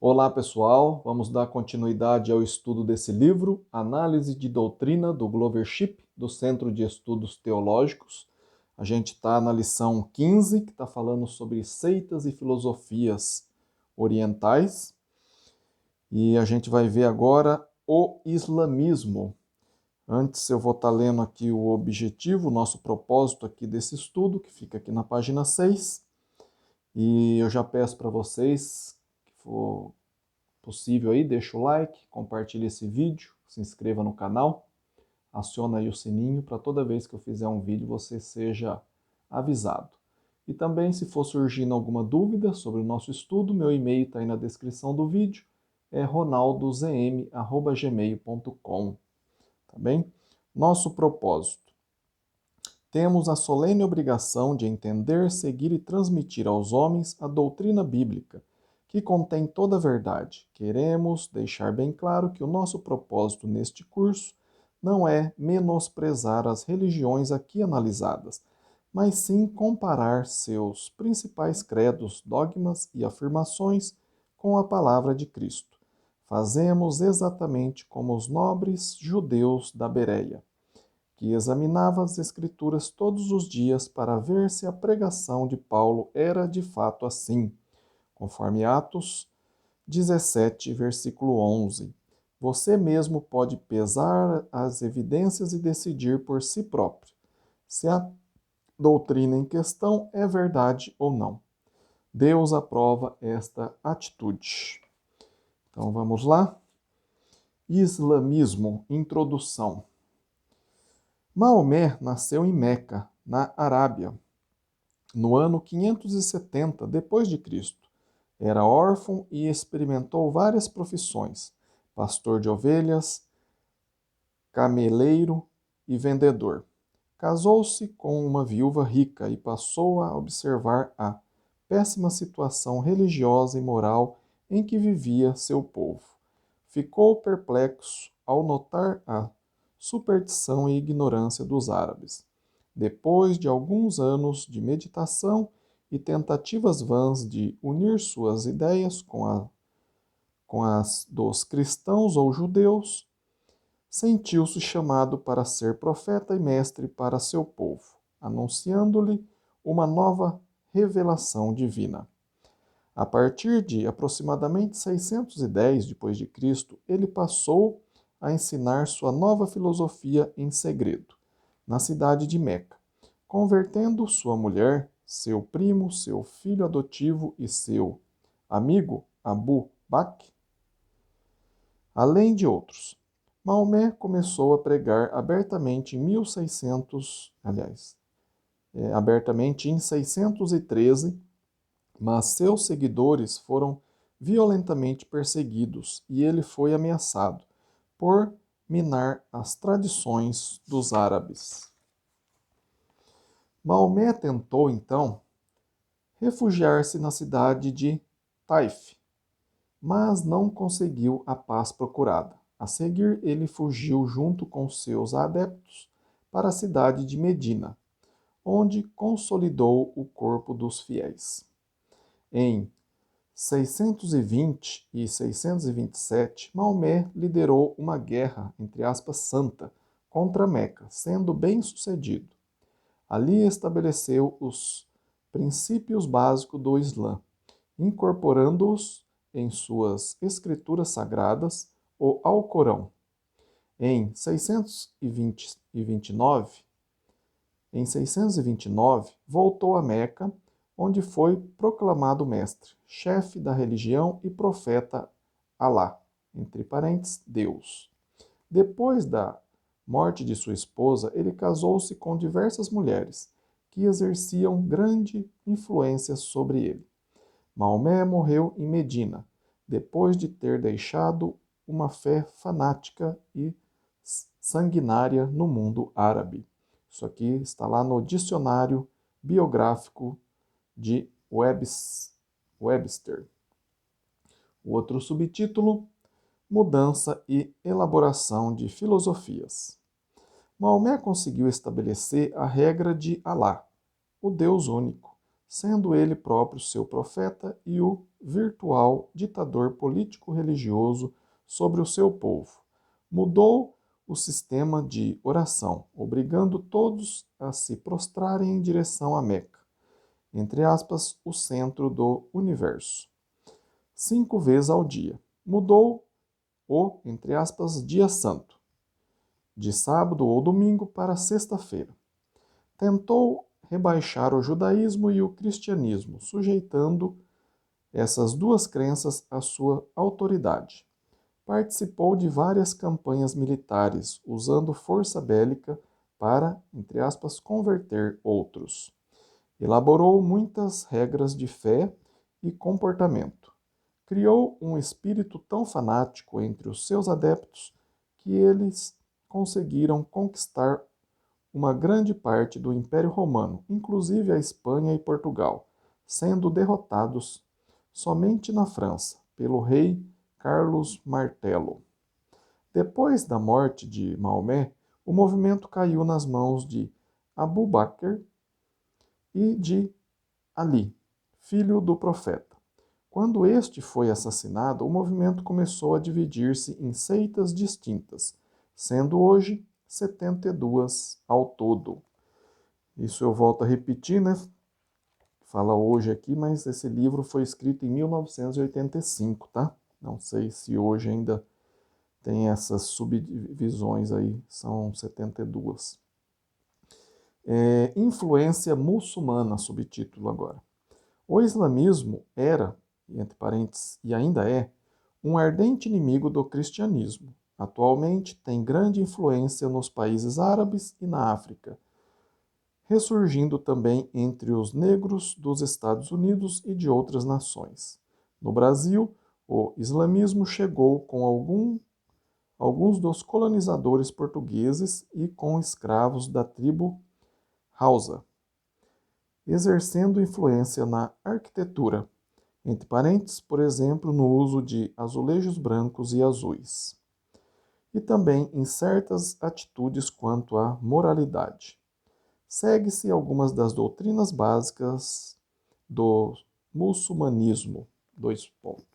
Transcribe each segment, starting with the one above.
Olá, pessoal. Vamos dar continuidade ao estudo desse livro, Análise de Doutrina do Glover Shipp, do Centro de Estudos Teológicos. A gente está na lição 15, que está falando sobre seitas e filosofias orientais. E a gente vai ver agora o islamismo. Antes eu vou estar lendo aqui o objetivo, o nosso propósito aqui desse estudo, que fica aqui na página 6. E eu já peço para vocês que for possível aí, deixa o like, compartilhe esse vídeo, se inscreva no canal, aciona aí o sininho para toda vez que eu fizer um vídeo você seja avisado. E também, se for surgindo alguma dúvida sobre o nosso estudo, meu e-mail está aí na descrição do vídeo, é ronaldozm@gmail.com, tá bem? Nosso propósito. Temos a solene obrigação de entender, seguir e transmitir aos homens a doutrina bíblica, que contém toda a verdade. Queremos deixar bem claro que o nosso propósito neste curso não é menosprezar as religiões aqui analisadas, mas sim comparar seus principais credos, dogmas e afirmações com a palavra de Cristo. Fazemos exatamente como os nobres judeus da Bereia, que examinava as Escrituras todos os dias para ver se a pregação de Paulo era de fato assim, conforme Atos 17, versículo 11. Você mesmo pode pesar as evidências e decidir por si próprio se a doutrina em questão é verdade ou não. Deus aprova esta atitude. Então vamos lá. Islamismo, introdução. Maomé nasceu em Meca, na Arábia, no ano 570 depois de Cristo. Era órfão e experimentou várias profissões: pastor de ovelhas, cameleiro e vendedor. Casou-se com uma viúva rica e passou a observar a péssima situação religiosa e moral em que vivia seu povo. Ficou perplexo ao notar a superstição e ignorância dos árabes. Depois de alguns anos de meditação e tentativas vãs de unir suas ideias com as dos cristãos ou judeus, sentiu-se chamado para ser profeta e mestre para seu povo, anunciando-lhe uma nova revelação divina. A partir de aproximadamente 610 depois de Cristo, ele passou a ensinar sua nova filosofia em segredo, na cidade de Meca, convertendo sua mulher, seu primo, seu filho adotivo e seu amigo Abu Bakr, além de outros. Maomé começou a pregar abertamente em 613, mas seus seguidores foram violentamente perseguidos e ele foi ameaçado por minar as tradições dos árabes. Maomé tentou, então, refugiar-se na cidade de Taif, mas não conseguiu a paz procurada. A seguir, ele fugiu junto com seus adeptos para a cidade de Medina, onde consolidou o corpo dos fiéis. Em 620 e 627, Maomé liderou uma guerra, entre aspas, santa, contra Meca, sendo bem sucedido. Ali estabeleceu os princípios básicos do Islã, incorporando-os em suas escrituras sagradas, o Alcorão. Em 629, voltou a Meca, onde foi proclamado mestre, chefe da religião e profeta Alá, entre parênteses, Deus. Depois da morte de sua esposa, ele casou-se com diversas mulheres, que exerciam grande influência sobre ele. Maomé morreu em Medina, depois de ter deixado uma fé fanática e sanguinária no mundo árabe. Isso aqui está lá no dicionário biográfico de Webster. O outro subtítulo: Mudança e elaboração de filosofias. Maomé conseguiu estabelecer a regra de Alá, o Deus único, sendo ele próprio seu profeta e o virtual ditador político-religioso sobre o seu povo. Mudou o sistema de oração, obrigando todos a se prostrarem em direção a Meca, entre aspas, o centro do universo, 5 vezes ao dia. Mudou o, entre aspas, dia santo, de sábado ou domingo para sexta-feira. Tentou rebaixar o judaísmo e o cristianismo, sujeitando essas duas crenças à sua autoridade. Participou de várias campanhas militares, usando força bélica para, entre aspas, converter outros. Elaborou muitas regras de fé e comportamento. Criou um espírito tão fanático entre os seus adeptos que eles conseguiram conquistar uma grande parte do Império Romano, inclusive a Espanha e Portugal, sendo derrotados somente na França pelo rei Carlos Martelo. Depois da morte de Maomé, o movimento caiu nas mãos de Abu Bakr e de Ali, filho do profeta. Quando este foi assassinado, o movimento começou a dividir-se em seitas distintas, sendo hoje 72 ao todo. Isso eu volto a repetir, né? Fala hoje aqui, mas esse livro foi escrito em 1985, tá? Não sei se hoje ainda tem essas subdivisões aí, são 72. Influência muçulmana, subtítulo agora. O islamismo era, entre parênteses, e ainda é, um ardente inimigo do cristianismo. Atualmente tem grande influência nos países árabes e na África, ressurgindo também entre os negros dos Estados Unidos e de outras nações. No Brasil, o islamismo chegou com alguns dos colonizadores portugueses e com escravos da tribo Hausa, exercendo influência na arquitetura, entre parênteses, por exemplo, no uso de azulejos brancos e azuis, e também em certas atitudes quanto à moralidade. Segue-se algumas das doutrinas básicas do muçulmanismo. 2 pontos.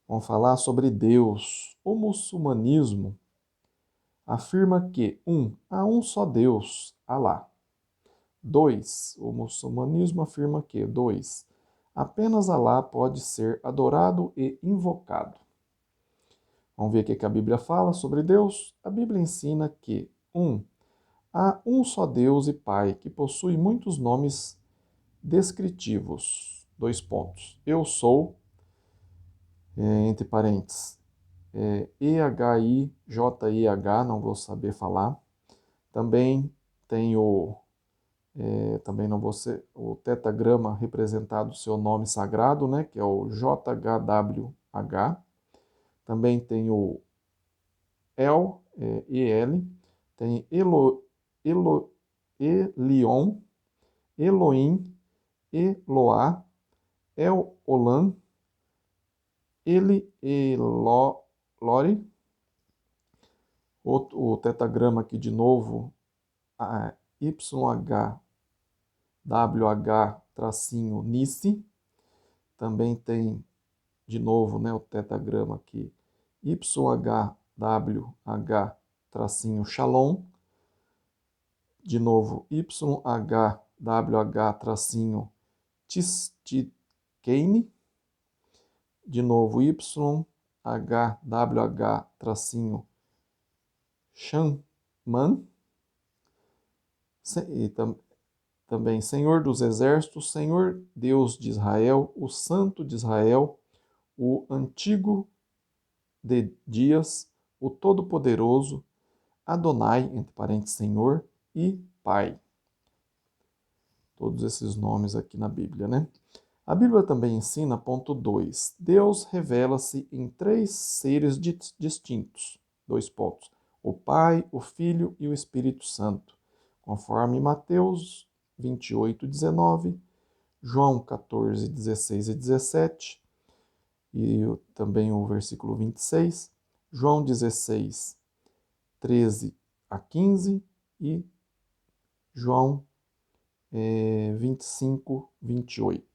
Vamos falar sobre Deus. O muçulmanismo afirma que há um só Deus, Alá. 2. O muçulmanismo afirma que 2. Apenas Alá pode ser adorado e invocado. Vamos ver o que a Bíblia fala sobre Deus. A Bíblia ensina que há um só Deus e Pai, que possui muitos nomes descritivos. 2 pontos. Eu sou, entre parênteses, EHIJIH, não vou saber falar. Também tem também não vou ser, o tetagrama representado seu nome sagrado, né, que é o JHWH. Também tem o EL, tem Elion, Elohim, Eloá, El-Olam, Elore. O tetagrama aqui de novo, YHWH-Nisi. Também tem de novo, né, o tetagrama aqui, YHWH-Shalom. De novo, YHWH-Tzidkeni. De novo, YHWH-Shanman. E também Senhor dos Exércitos, Senhor Deus de Israel, o Santo de Israel, o Antigo de Dias, o Todo-Poderoso, Adonai, entre parênteses, Senhor, e Pai. Todos esses nomes aqui na Bíblia, né? A Bíblia também ensina, ponto 2, Deus revela-se em 3 seres distintos. 2 pontos. O Pai, o Filho e o Espírito Santo, conforme Mateus 28, 19, João 14, 16 e 17, e também o versículo 26, João 16, 13 a 15 e João 25, 28.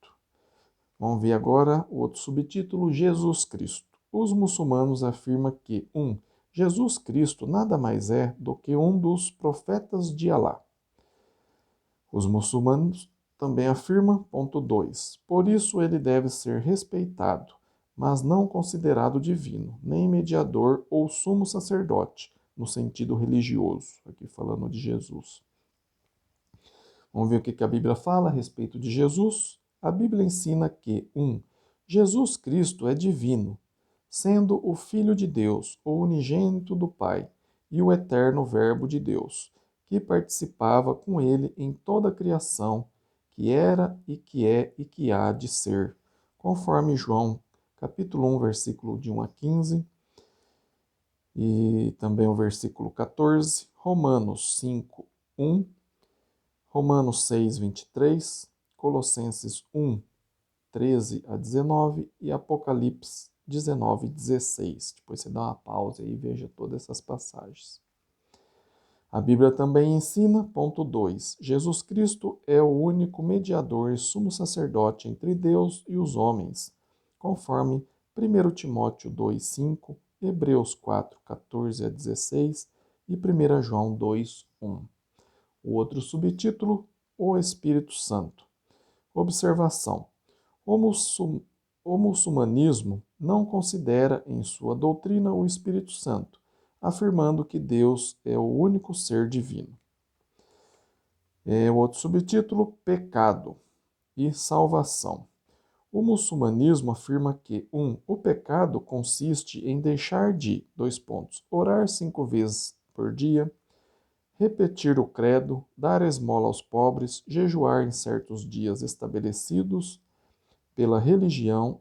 Vamos ver agora o outro subtítulo, Jesus Cristo. Os muçulmanos afirmam que 1. Jesus Cristo nada mais é do que um dos profetas de Alá. Os muçulmanos também afirmam, ponto 2, por isso ele deve ser respeitado, mas não considerado divino, nem mediador ou sumo sacerdote, no sentido religioso, aqui falando de Jesus. Vamos ver o que a Bíblia fala a respeito de Jesus. A Bíblia ensina que 1. Jesus Cristo é divino, sendo o Filho de Deus, o unigênito do Pai, e o eterno Verbo de Deus, que participava com ele em toda a criação, que era e que é e que há de ser, conforme João, capítulo 1, versículo de 1 a 15, e também o versículo 14, Romanos 5, 1, Romanos 6, 23, Colossenses 1, 13 a 19 e Apocalipse 19, 16. Depois você dá uma pausa e veja todas essas passagens. A Bíblia também ensina, ponto 2, Jesus Cristo é o único mediador e sumo sacerdote entre Deus e os homens, conforme 1 Timóteo 2, 5, Hebreus 4, 14 a 16 e 1 João 2, 1. O outro subtítulo, o Espírito Santo. Observação. O muçulmanismo não considera em sua doutrina o Espírito Santo, afirmando que Deus é o único ser divino. O outro subtítulo, pecado e salvação. O muçulmanismo afirma que 1. O pecado consiste em deixar de, orar 5 vezes por dia, repetir o credo, dar esmola aos pobres, jejuar em certos dias estabelecidos pela religião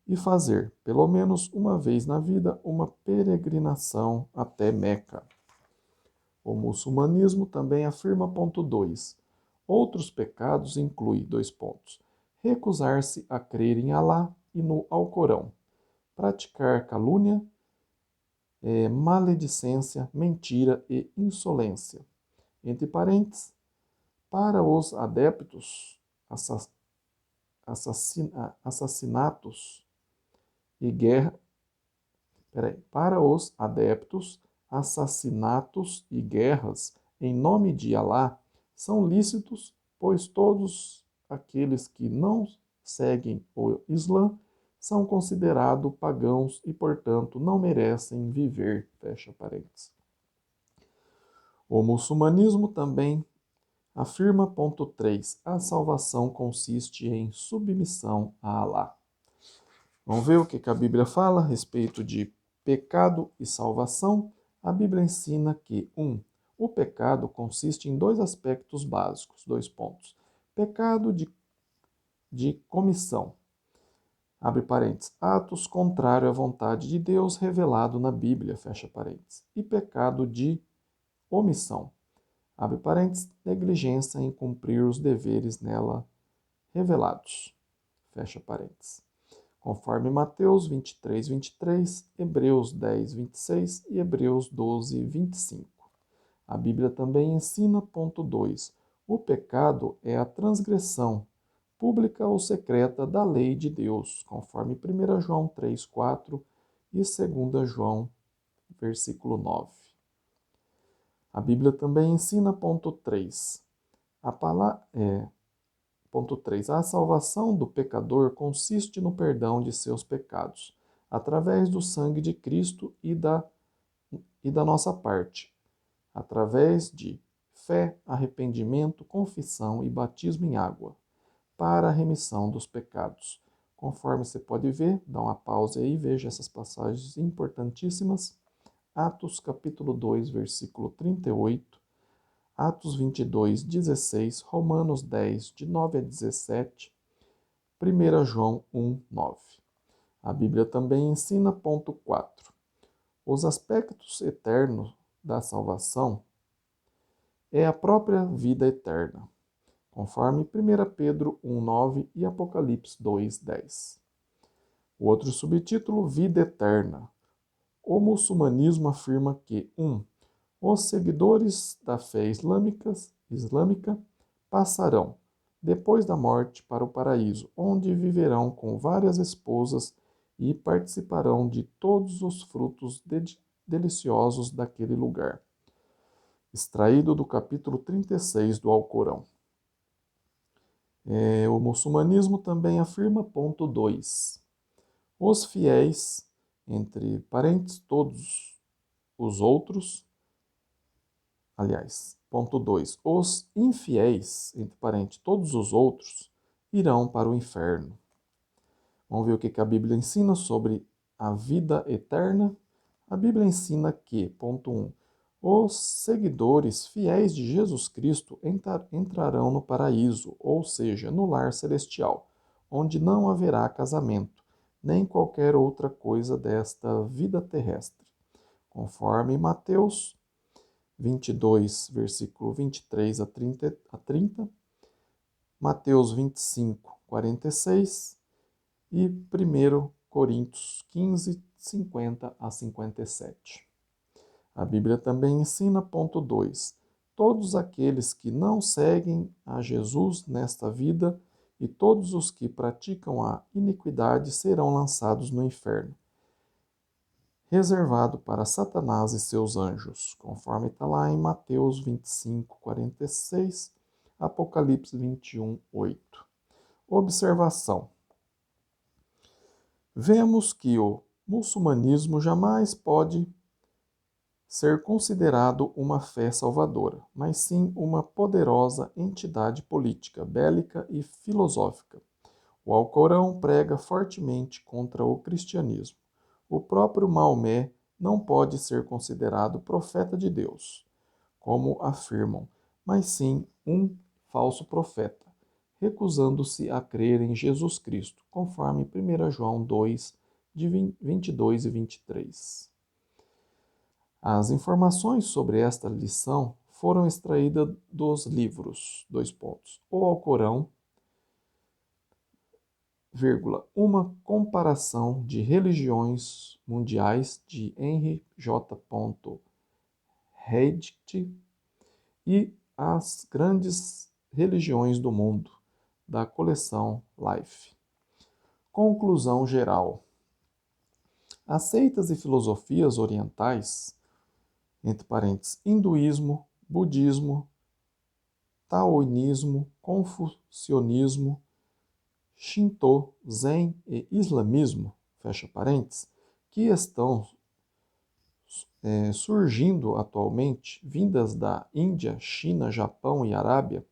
e fazer, pelo menos uma vez na vida, uma peregrinação até Meca. O muçulmanismo também afirma, ponto 2, outros pecados incluem, recusar-se a crer em Alá e no Alcorão, praticar calúnia, maledicência, mentira e insolência. Entre parênteses, para os adeptos, assassinatos e guerra. Para os adeptos, assassinatos e guerras em nome de Alá são lícitos, pois todos aqueles que não seguem o Islã são considerados pagãos e, portanto, não merecem viver. Fecha parênteses. O muçulmanismo também afirma, ponto 3, a salvação consiste em submissão a Alá. Vamos ver o que a Bíblia fala a respeito de pecado e salvação. A Bíblia ensina que, 1. O pecado consiste em 2 aspectos básicos, 2 pontos. Pecado de comissão, abre parênteses, atos contrários à vontade de Deus revelado na Bíblia, fecha parênteses. E pecado de omissão, abre parênteses, negligência em cumprir os deveres nela revelados, fecha parênteses. Conforme Mateus 23, 23, Hebreus 10, 26 e Hebreus 12, 25. A Bíblia também ensina, ponto 2, o pecado é a transgressão, pública ou secreta, da lei de Deus, conforme 1 João 3, 4 e 2 João, versículo 9. A Bíblia também ensina, ponto 3, ponto 3. A salvação do pecador consiste no perdão de seus pecados, através do sangue de Cristo e da nossa parte, através de fé, arrependimento, confissão e batismo em água, para a remissão dos pecados. Conforme você pode ver, dá uma pausa aí e veja essas passagens importantíssimas. Atos capítulo 2, versículo 38, Atos 22, 16, Romanos 10, de 9 a 17, 1 João 1, 9. A Bíblia também ensina, ponto 4, os aspectos eternos da salvação é a própria vida eterna, conforme 1 Pedro 1, 9 e Apocalipse 2, 10. O outro subtítulo, vida eterna. O muçulmanismo afirma que 1. Os seguidores da fé islâmica passarão, depois da morte para o paraíso, onde viverão com várias esposas e participarão de todos os frutos deliciosos daquele lugar. Extraído do capítulo 36 do Alcorão. O muçulmanismo também afirma, ponto 2, os fiéis, entre parênteses, todos os outros, aliás, ponto 2, os infiéis, entre parênteses, todos os outros, irão para o inferno. Vamos ver o que a Bíblia ensina sobre a vida eterna. A Bíblia ensina que, ponto 1, os seguidores fiéis de Jesus Cristo entrarão no paraíso, ou seja, no lar celestial, onde não haverá casamento, nem qualquer outra coisa desta vida terrestre. Conforme Mateus 22, versículo 23 a 30, Mateus 25, 46 e 1 Coríntios 15, 50 a 57. A Bíblia também ensina, ponto 2, todos aqueles que não seguem a Jesus nesta vida e todos os que praticam a iniquidade serão lançados no inferno, reservado para Satanás e seus anjos, conforme está lá em Mateus 25, 46, Apocalipse 21, 8. Observação. Vemos que o muçulmanismo jamais pode ser considerado uma fé salvadora, mas sim uma poderosa entidade política, bélica e filosófica. O Alcorão prega fortemente contra o cristianismo. O próprio Maomé não pode ser considerado profeta de Deus, como afirmam, mas sim um falso profeta, recusando-se a crer em Jesus Cristo, conforme 1 João 2, de 22 e 23. As informações sobre esta lição foram extraídas dos livros, o Alcorão, uma comparação de religiões mundiais de Henry J. Redigt e as grandes religiões do mundo, da coleção Life. Conclusão geral. As seitas e filosofias orientais, entre parênteses, hinduísmo, budismo, taoísmo, confucionismo, Shinto, Zen e islamismo, fecha parênteses, que estão surgindo atualmente, vindas da Índia, China, Japão e Arábia,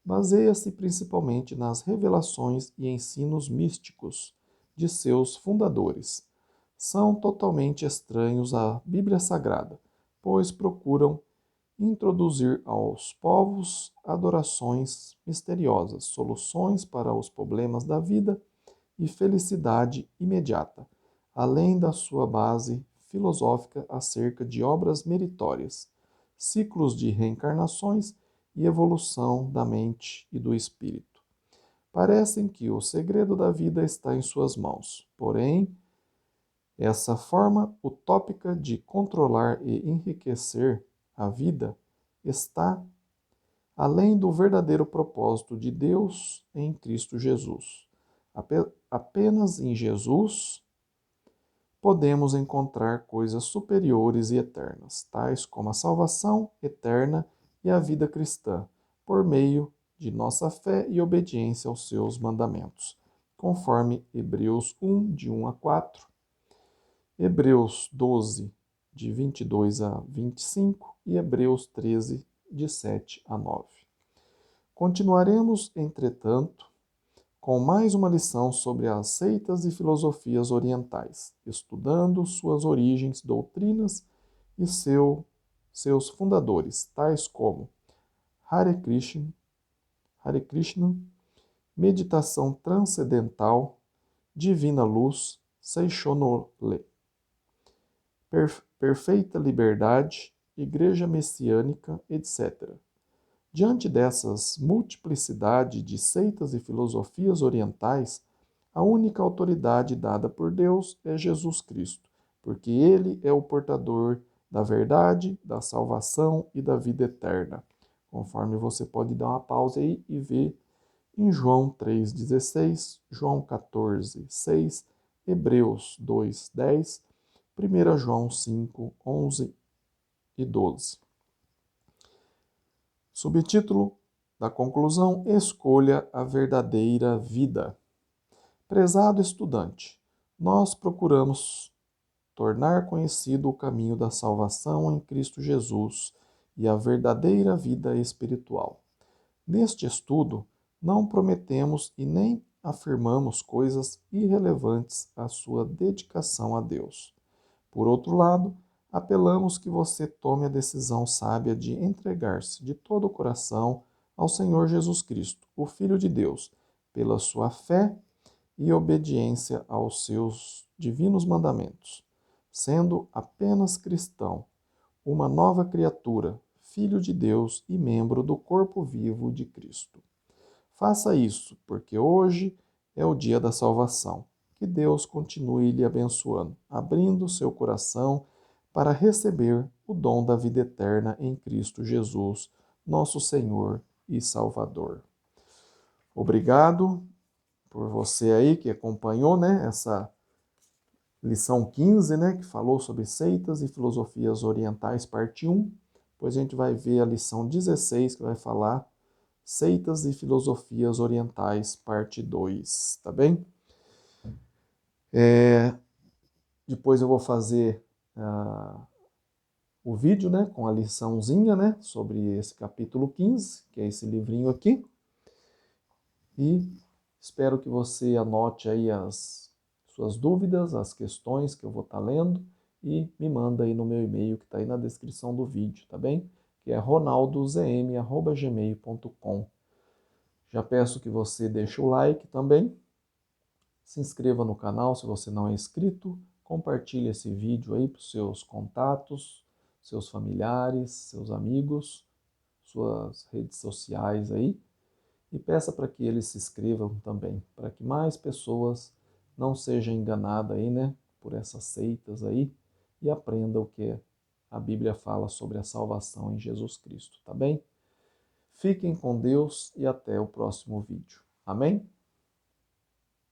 baseia-se principalmente nas revelações e ensinos místicos de seus fundadores. São totalmente estranhos à Bíblia Sagrada, pois procuram introduzir aos povos adorações misteriosas, soluções para os problemas da vida e felicidade imediata, além da sua base filosófica acerca de obras meritórias, ciclos de reencarnações e evolução da mente e do espírito. Parecem que o segredo da vida está em suas mãos, porém, essa forma utópica de controlar e enriquecer a vida está além do verdadeiro propósito de Deus em Cristo Jesus. Apenas em Jesus podemos encontrar coisas superiores e eternas, tais como a salvação eterna e a vida cristã, por meio de nossa fé e obediência aos seus mandamentos, conforme Hebreus 1, de 1 a 4, Hebreus 12, de 22 a 25 e Hebreus 13, de 7 a 9. Continuaremos, entretanto, com mais uma lição sobre as seitas e filosofias orientais, estudando suas origens, doutrinas e seus fundadores, tais como Hare Krishna, meditação transcendental, divina luz, Seishonole, perfeita liberdade, igreja messiânica, etc. Diante dessas multiplicidade de seitas e filosofias orientais, a única autoridade dada por Deus é Jesus Cristo, porque ele é o portador da verdade, da salvação e da vida eterna. Conforme você pode dar uma pausa aí e ver em João 3,16, João 14,6, Hebreus 2,10, 1 João 5, 11 e 12. Subtítulo da conclusão: Escolha a verdadeira vida. Prezado estudante, nós procuramos tornar conhecido o caminho da salvação em Cristo Jesus e a verdadeira vida espiritual. Neste estudo, não prometemos e nem afirmamos coisas irrelevantes à sua dedicação a Deus. Por outro lado, apelamos que você tome a decisão sábia de entregar-se de todo o coração ao Senhor Jesus Cristo, o Filho de Deus, pela sua fé e obediência aos seus divinos mandamentos. Sendo apenas cristão, uma nova criatura, filho de Deus e membro do corpo vivo de Cristo. Faça isso, porque hoje é o dia da salvação. Que Deus continue lhe abençoando, abrindo seu coração para receber o dom da vida eterna em Cristo Jesus, nosso Senhor e Salvador. Obrigado por você aí que acompanhou, essa lição 15, que falou sobre seitas e filosofias orientais, parte 1. Depois a gente vai ver a lição 16, que vai falar seitas e filosofias orientais, parte 2, tá bem? Depois eu vou fazer o vídeo, com a liçãozinha, sobre esse capítulo 15, que é esse livrinho aqui. E espero que você anote aí as suas dúvidas, as questões que eu vou estar lendo e me manda aí no meu e-mail que está aí na descrição do vídeo, tá bem? Que é ronaldozm@gmail.com. Já peço que você deixe o like também, se inscreva no canal se você não é inscrito, compartilhe esse vídeo aí para os seus contatos, seus familiares, seus amigos, suas redes sociais aí. E peça para que eles se inscrevam também, para que mais pessoas não sejam enganadas aí, por essas seitas aí e aprendam o que a Bíblia fala sobre a salvação em Jesus Cristo, tá bem? Fiquem com Deus e até o próximo vídeo. Amém?